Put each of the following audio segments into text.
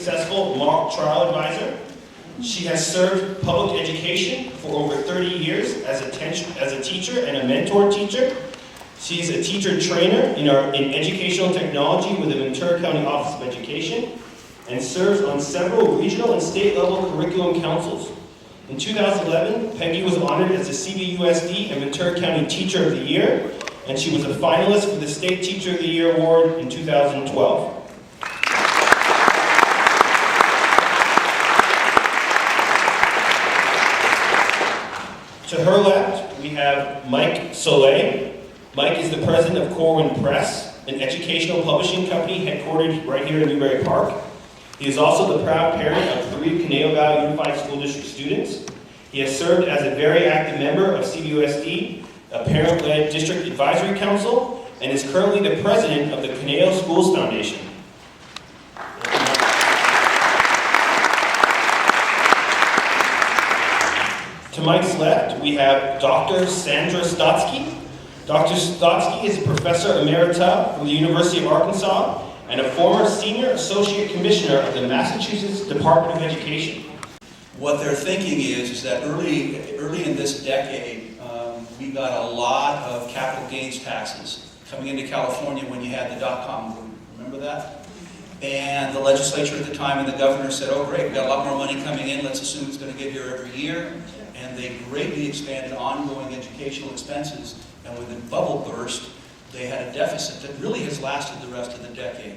successful mock trial advisor. She has served public education for over 30 years as a teacher and a mentor teacher. She's a teacher trainer in educational technology with the Ventura County Office of Education and serves on several regional and state level curriculum councils. In 2011, Peggy was honored as the CVUSD and Ventura County Teacher of the Year, and she was a finalist for the State Teacher of the Year Award in 2012. To her left, we have Mike Soleil. Mike is the president of Corwin Press, an educational publishing company headquartered right here in Newbury Park. He is also the proud parent of 3 Conejo Valley Unified School District students. He has served as a very active member of CVUSD, a parent-led district advisory council, and is currently the president of the Conejo Schools Foundation. To Mike's left, we have Dr. Sandra Stotsky. Dr. Stotsky is a professor emerita from the University of Arkansas and a former senior associate commissioner of the Massachusetts Department of Education. What they're thinking is that early in this decade, we got a lot of capital gains taxes coming into California when you had the dot-com boom. Remember that? And the legislature at the time and the governor said, oh great, we got a lot more money coming in, let's assume it's going to get here every year. And they greatly expanded ongoing educational expenses. And when the bubble burst, they had a deficit that really has lasted the rest of the decade.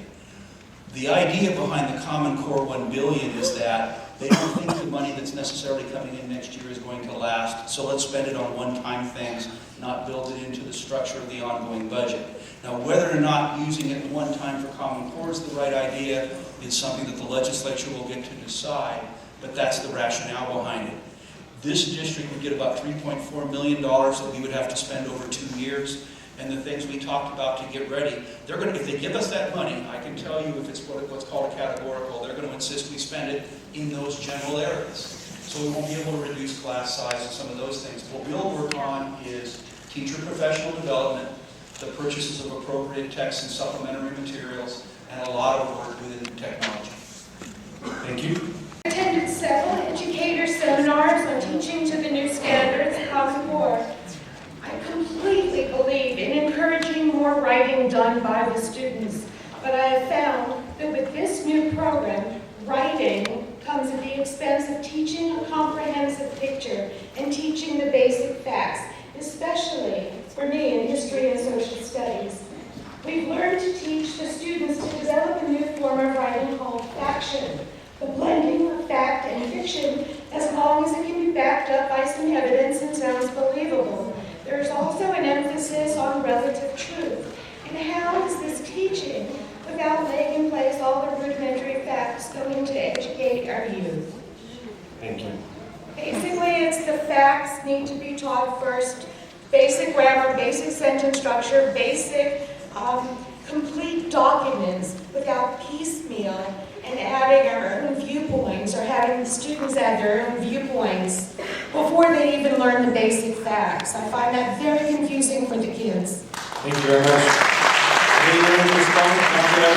The idea behind the Common Core 1 billion is that they don't think the money that's necessarily coming in next year is going to last, so let's spend it on one-time things, not build it into the structure of the ongoing budget. Now, whether or not using it one time for Common Core is the right idea is something that the legislature will get to decide, but that's the rationale behind it. This district would get about $3.4 million that we would have to spend over 2 years. And the things we talked about to get ready, they're going to, if they give us that money, I can tell you if it's what's called a categorical, they're going to insist we spend it in those general areas. So we won't be able to reduce class size and some of those things. What we'll work on is teacher professional development, the purchases of appropriate text and supplementary materials, and a lot of work within technology. Thank you. I attended several educator seminars on teaching to the new standards, Common Core. I completely believe in encouraging more writing done by the students, but I have found that with this new program, writing comes at the expense of teaching a comprehensive picture and teaching the basic facts, especially for me in history and social studies. We've learned to teach the students to develop a new form of writing called faction, the blending of fact and fiction as long as it can be backed up by some evidence and sounds believable. There's also an emphasis on relative truth. And how is this teaching without laying in place all the rudimentary facts going to educate our youth? Thank you. Basically, it's the facts need to be taught first. Basic grammar, basic sentence structure, basic complete documents without piecemeal and adding our own viewpoints or having the students add their own viewpoints before they even learn the basic facts. I find that very confusing for the kids. Thank you very much. Anyone to respond after that,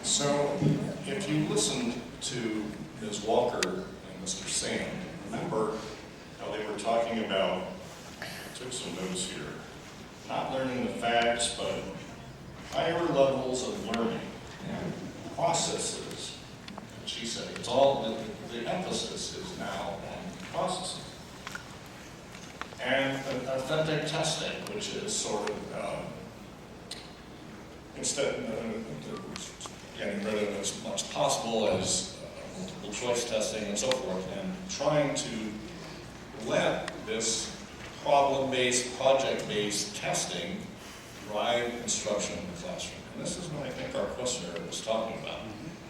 students? So, if you listened to Ms. Walker and Mr. Sand, remember how they were talking about, I took some notes here, not learning the facts, but higher levels of learning and processes. She said it's all, the emphasis is now on processes. And authentic testing, which is sort of, instead of getting rid of as much as possible as multiple choice testing and so forth, and trying to let this problem-based, project-based testing drive instruction in the classroom. And this is what I think our questioner was talking about.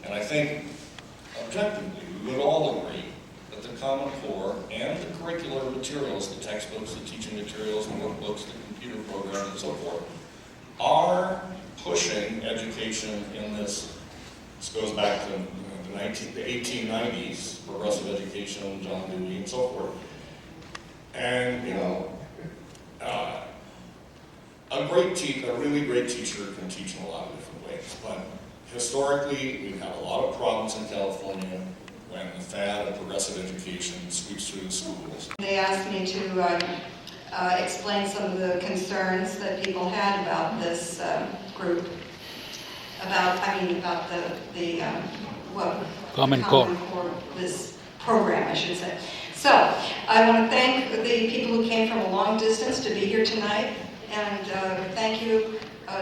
And I think, objectively, we would all agree that the Common Core and the curricular materials, the textbooks, the teaching materials, the workbooks, the computer program, and so forth, are pushing education in this goes back to the 1890s, progressive education, John Dewey, and so forth. And, you know, a really great teacher can teach in a lot of different ways, but historically, we've had a lot of problems in California when the fad of progressive education sweeps through the schools. They asked me to explain some of the concerns that people had about this group, about the Common Core, this program, I should say. So, I want to thank the people who came from a long distance to be here tonight, and thank you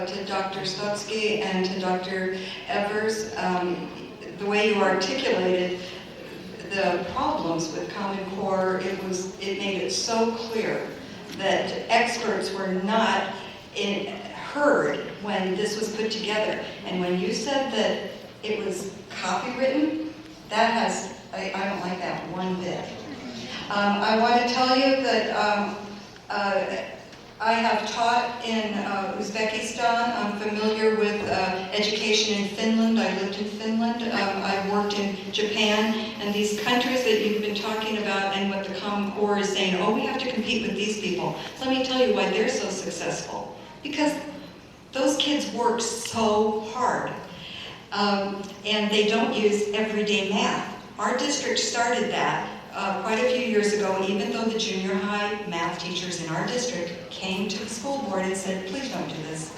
to Dr. Stotsky and to Dr. Evers. The way you articulated the problems with Common Core, it made it so clear that experts were not heard when this was put together. And when you said that it was copywritten, I don't like that one bit. I want to tell you that I have taught in Uzbekistan. I'm familiar with education in Finland. I lived in Finland. I've worked in Japan. And these countries that you've been talking about and what the Common Core is saying, oh, we have to compete with these people. Let me tell you why they're so successful. Because those kids work so hard. And they don't use everyday math. Our district started that quite a few years ago, even though the junior high math teachers in our district came to the school board and said, please don't do this.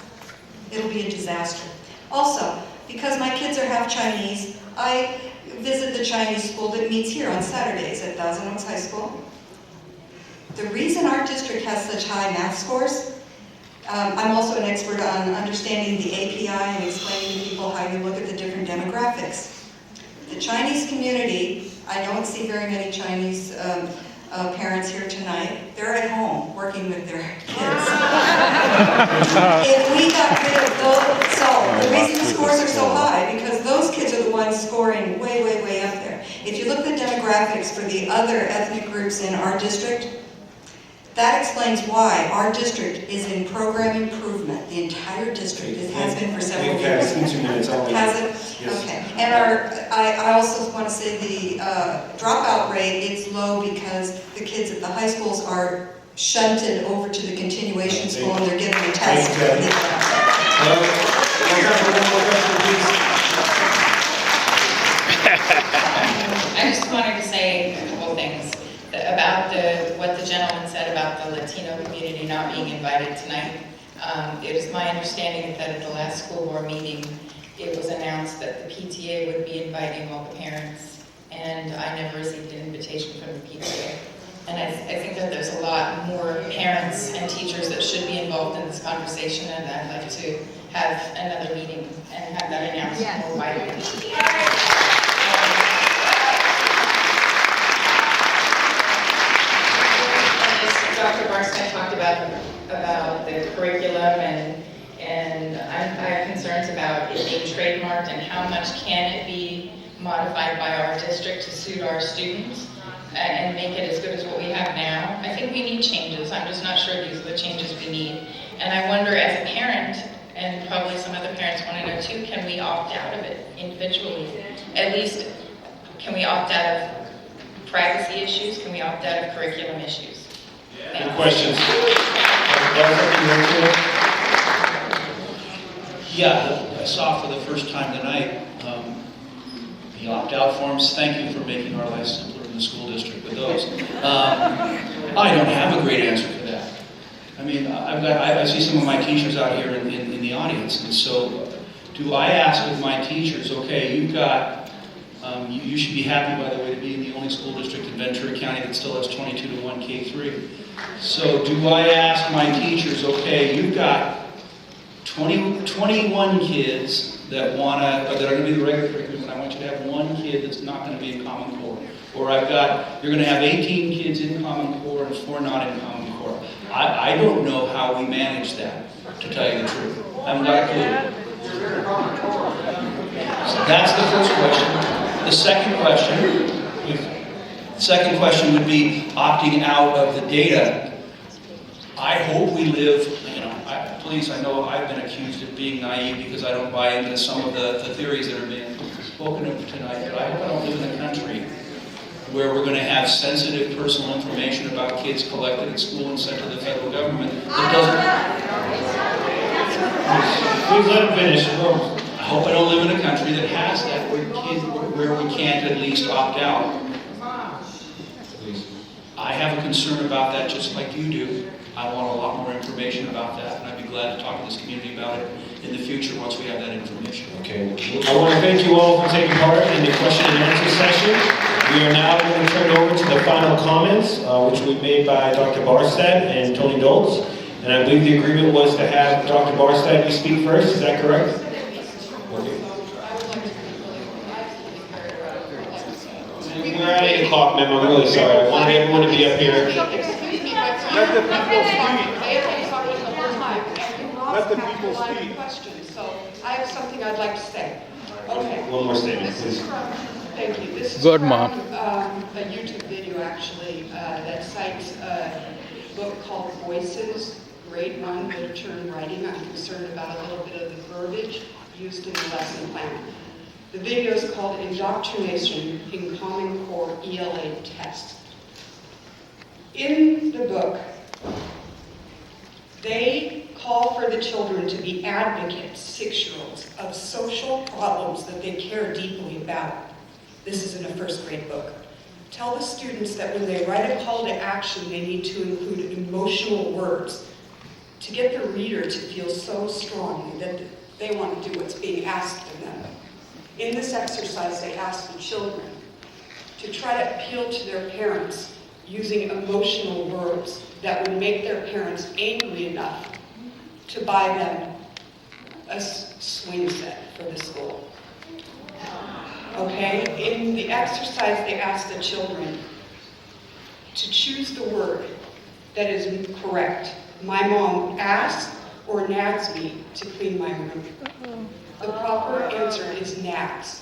It'll be a disaster. Also, because my kids are half Chinese, I visit the Chinese school that meets here on Saturdays at Thousand Oaks High School. The reason our district has such high math scores, I'm also an expert on understanding the API and explaining to people how you look at the different demographics. The Chinese community, I don't see very many Chinese parents here tonight. They're at home working with their kids. If we got rid of those, so the reason the scores are so high, because those kids are the ones scoring way, way, way up there. If you look at the demographics for the other ethnic groups in our district, that explains why our district is in program improvement. The entire district, it has been for several years. Has it? Yes. Okay. And I also want to say the dropout rate is low because the kids at the high schools are shunted over to the continuation school and they're getting a test. I just wanted to say a couple things about what the gentleman said about the Latino community not being invited tonight. It is my understanding that at the last school board meeting, it was announced that the PTA would be inviting all the parents, and I never received an invitation from the PTA. And I think that there's a lot more parents and teachers that should be involved in this conversation, and I'd like to have another meeting and have that announced more widely. Dr. Barstad talked about the curriculum, and I have concerns about it being trademarked and how much can it be modified by our district to suit our students and make it as good as what we have now. I think we need changes. I'm just not sure these are the changes we need. And I wonder, as a parent, and probably some other parents want to know too, can we opt out of it individually? At least, can we opt out of privacy issues? Can we opt out of curriculum issues? Any questions? Yeah, I saw for the first time tonight the opt-out forms. Thank you for making our life simpler in the school district with those. I don't have a great answer for that. I mean, I see some of my teachers out here in the audience, and so do I ask of my teachers, okay, you've got, you should be happy, by the way, to be in the only school district in Ventura County that still has 22-1 K3. So do I ask my teachers, okay, you've got 21 kids that are going to be the regular curriculum, and I want you to have one kid that's not going to be in Common Core. Or you're going to have 18 kids in Common Core and 4 not in Common Core. I don't know how we manage that, to tell you the truth. I haven't got a clue. So that's the first question. The second question would be opting out of the data. I hope we live, please, I know I've been accused of being naive because I don't buy into some of the theories that are being spoken of tonight, but I hope I don't live in a country where we're going to have sensitive personal information about kids collected at school and sent to the federal government that doesn't... Please let him finish. hope I don't live in a country that has that, where we can't at least opt out. I have a concern about that just like you do. I want a lot more information about that, and I'd be glad to talk to this community about it in the future once we have that information. Okay. I want to thank you all for taking part in the question and answer session. We are now going to turn over to the final comments, which were made by Dr. Barstad and Tony Dolz. And I believe the agreement was to have Dr. Barstad you speak first. Is that correct? Okay. We're at 8 o'clock, ma'am. I'm really sorry. I wanted everyone to be up here. Let the people speak. So I have something I'd like to say. Okay. One more statement, please. Thank you. This is Good, from, Mom. a YouTube video, actually, that cites a book called Voices, Grade 1 Literature and Writing. I'm concerned about a little bit of the verbiage used in the lesson plan. The video is called Indoctrination in Common Core ELA Test. In the book, they call for the children to be advocates, 6-year-olds, of social problems that they care deeply about. This is in a first grade book. Tell the students that when they write a call to action, they need to include emotional words to get the reader to feel so strongly that they want to do what's being asked of them. In this exercise, they ask the children to try to appeal to their parents using emotional words that would make their parents angry enough to buy them a swing set for the school. Okay? In the exercise, they ask the children to choose the word that is correct. My mom asks or nags me to clean my room. The proper answer is nags.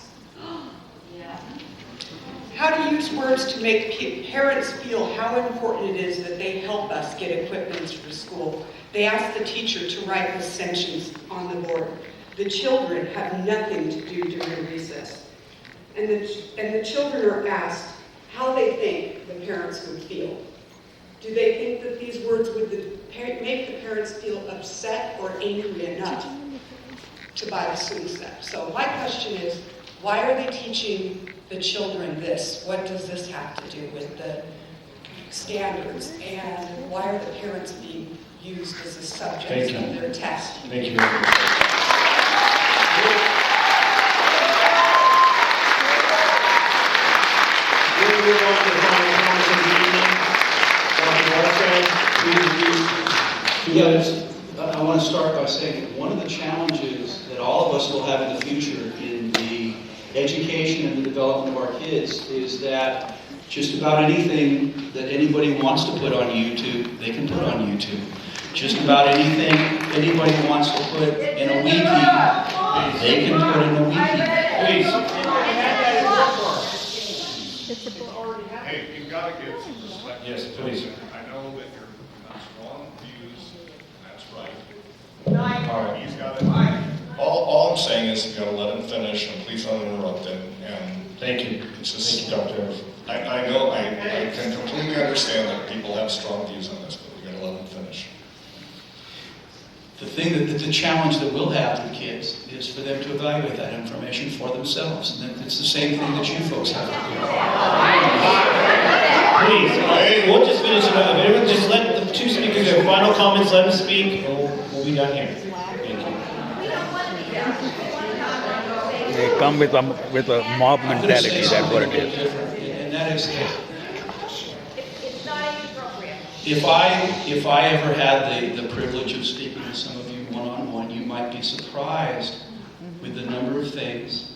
How to use words to make parents feel how important it is that they help us get equipment for school. They ask the teacher to write recensions on the board. The children have nothing to do during recess. And the children are asked how they think the parents would feel. Do they think that these words would make the parents feel upset or angry enough to buy the swing set? So my question is, why are they teaching the children this? What does this have to do with the standards? And why are the parents being used as a subject of their test? Thank you very much. We'll move on to the final comments of the evening. Dr. Barstad, please do. I want to start by saying that one of the challenges that all of us will have in the future in the education and the development of our kids is that just about anything that anybody wants to put on YouTube, they can put on YouTube. Just about anything anybody wants to put in a wiki, they can put in a wiki. Please. Hey, you've got to give some respect. Yes, please. I know that you're not strong views, and that's right. All right. He's got it. All I'm saying is you got to let him finish, and please don't interrupt him. And Thank you. it's just, Thank you, Dr. I know, I can completely understand that people have strong views on this, but we got to let him finish. The thing that the challenge that we'll have with kids is for them to evaluate that information for themselves. And it's the same thing that you folks have to Please, we'll just finish it up. Everyone just let the two speakers have final comments, let them speak, and we'll be done here. Thank you. They come with a mob do. mentality, that's what it is. And that is, if I ever had the privilege of speaking with some of you one-on-one, you might be surprised with the number of things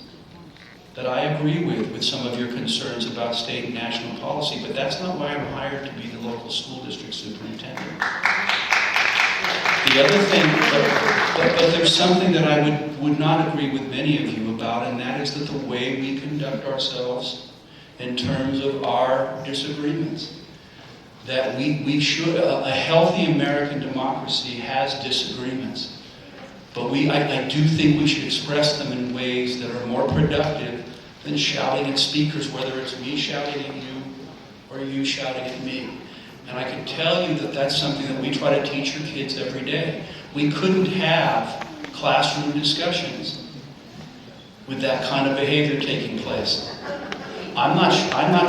that I agree with some of your concerns about state and national policy, but that's not why I'm hired to be the local school district superintendent. The other thing, but there's something that I would not agree with many of you about, and that is that the way we conduct ourselves in terms of our disagreements. That we should, a healthy American democracy has disagreements. But I do think we should express them in ways that are more productive than shouting at speakers, whether it's me shouting at you or you shouting at me. And I can tell you that that's something that we try to teach your kids every day. We couldn't have classroom discussions with that kind of behavior taking place. I'm not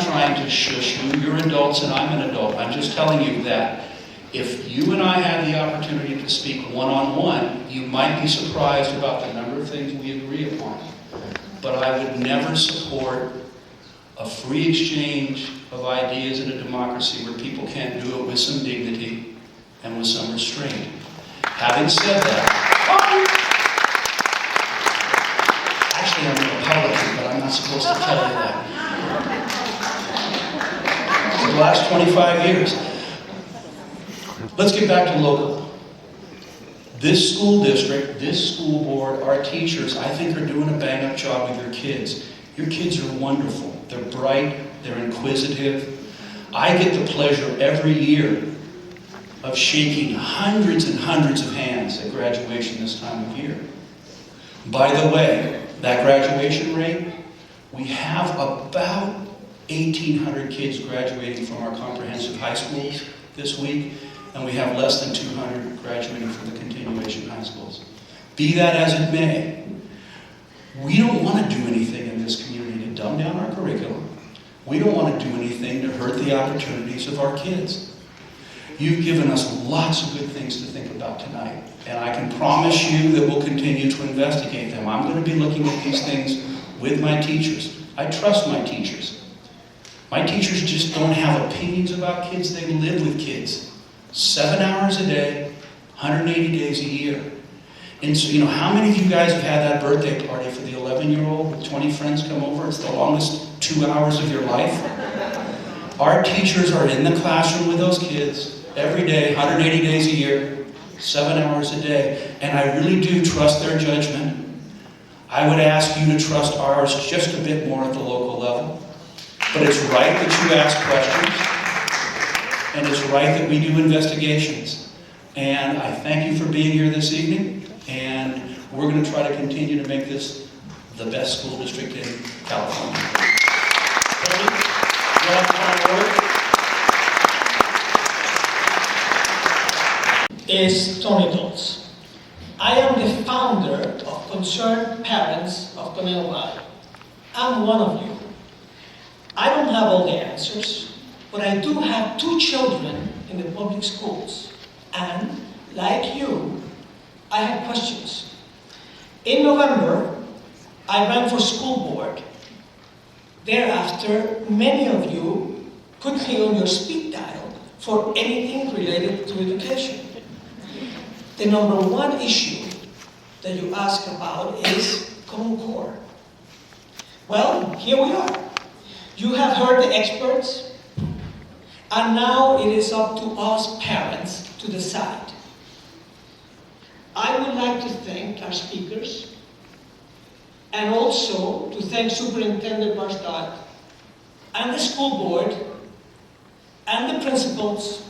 trying to shush you. You're adults and I'm an adult. I'm just telling you that if you and I had the opportunity to speak one-on-one, you might be surprised about the number of things we agree upon. But I would never support a free exchange of ideas in a democracy where people can't do it with some dignity and with some restraint. Having said that, actually I'm a Republican, but I'm not supposed to tell you that. For the last 25 years. Let's get back to local. This school district, this school board, our teachers, I think are doing a bang-up job with your kids. Your kids are wonderful. They're bright, they're inquisitive. I get the pleasure every year of shaking hundreds and hundreds of hands at graduation this time of year. By the way, that graduation rate, we have about 1,800 kids graduating from our comprehensive high schools this week, and we have less than 200 graduating from the continuation high schools. Be that as it may, we don't want to do anything in this community to dumb down our curriculum. We don't want to do anything to hurt the opportunities of our kids. You've given us lots of good things to think about tonight, and I can promise you that we'll continue to investigate them. I'm going to be looking at these things with my teachers. I trust my teachers. My teachers just don't have opinions about kids, they live with kids. 7 hours a day, 180 days a year. And so, you know, how many of you guys have had that birthday party for the 11-year-old with 20 friends come over? It's the longest 2 hours of your life. Our teachers are in the classroom with those kids every day, 180 days a year, 7 hours a day. And I really do trust their judgment. I would ask you to trust ours just a bit more at the local level. But it's right that you ask questions. And it's right that we do investigations. And I thank you for being here this evening. And we're going to try to continue to make this the best school district in California. Is Tony Dolz. I am the founder of Concerned Parents of Conejo Valley. I'm one of you. I don't have all the answers, but I do have 2 children in the public schools. And, like you, I have questions. In November, I ran for school board. Thereafter, many of you put me on your speed dial for anything related to education. The number 1 issue that you ask about is Common Core. Well, here we are. You have heard the experts, and now it is up to us parents to decide. I would like to thank our speakers, and also to thank Superintendent Barstad, and the school board, and the principals,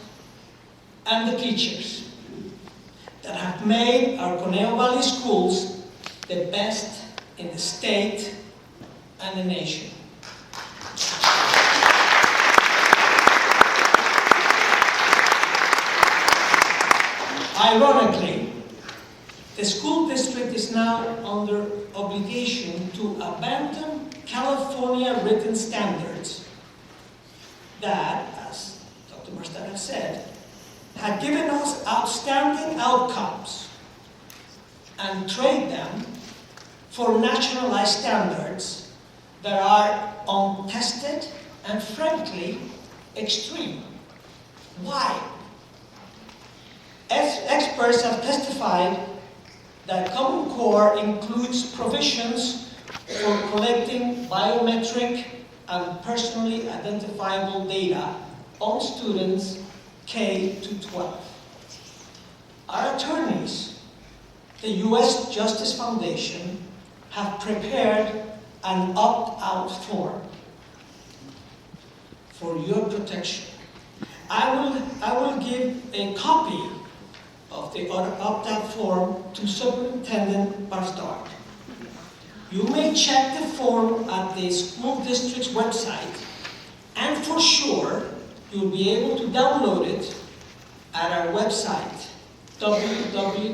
and the teachers that have made our Conejo Valley schools the best in the state and the nation. Ironically, the school district is now under obligation to abandon California written standards that, as Dr. Barstad has said, had given us outstanding outcomes and trade them for nationalized standards that are untested and frankly extreme. Why? As experts have testified that Common Core includes provisions for collecting biometric and personally identifiable data on students K to 12. Our attorneys, the U.S. Justice Foundation, have prepared an opt-out form for your protection. I will give a copy of the opt-out form to Superintendent Barstad. You may check the form at the school district's website, and for sure, you'll be able to download it at our website, www.dolz.com.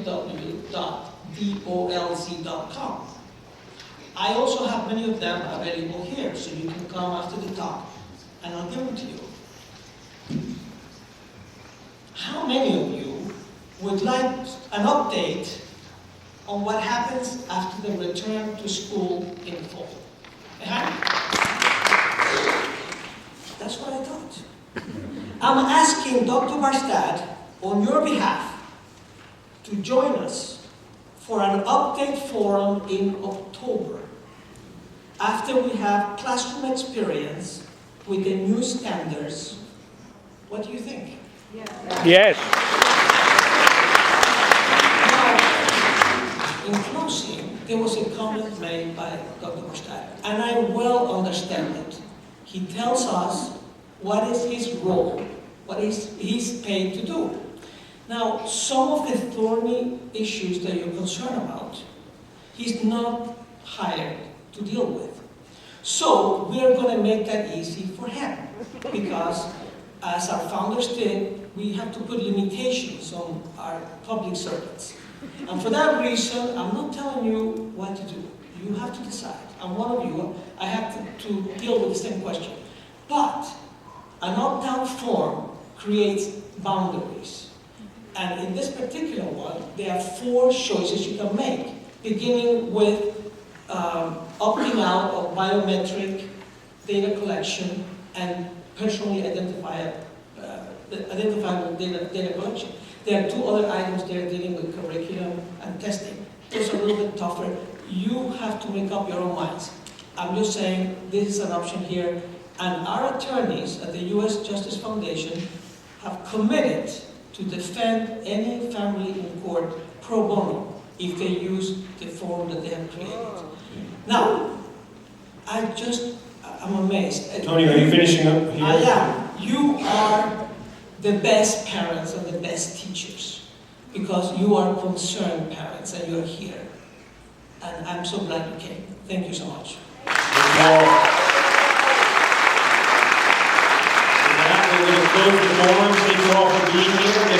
I also have many of them available here, so you can come after the talk, and I'll give them to you. How many of you would like an update on what happens after the return to school in fall? That's what I thought. I'm asking Dr. Barstad, on your behalf, to join us for an update forum in October, after we have classroom experience with the new standards. What do you think? Yes. Now, in closing, there was a comment made by Dr. Barstad, and I well understand it. He tells us what is his role, what he's paid to do. Now, some of the thorny issues that you're concerned about, he's not hired to deal with. So, we are going to make that easy for him, because as our founders did, we have to put limitations on our public servants. And for that reason, I'm not telling you what to do. You have to decide. I'm one of you. I have to deal with the same question. But an opt-out form creates boundaries. And in this particular one, there are 4 choices you can make, beginning with opting out of biometric data collection and personally identifiable data collection. There are 2 other items there dealing with curriculum and testing. Those are a little bit tougher. You have to make up your own minds. I'm just saying this is an option here. And our attorneys at the U.S. Justice Foundation have committed to defend any family in court pro bono if they use the form that they have created. Now, I'm amazed. Tony, are you finishing up here? I am. You are the best parents and the best teachers because you are concerned parents and you're here. And I'm so glad you came. Thank you so much. We're going to close the forum. Thank you all for being here.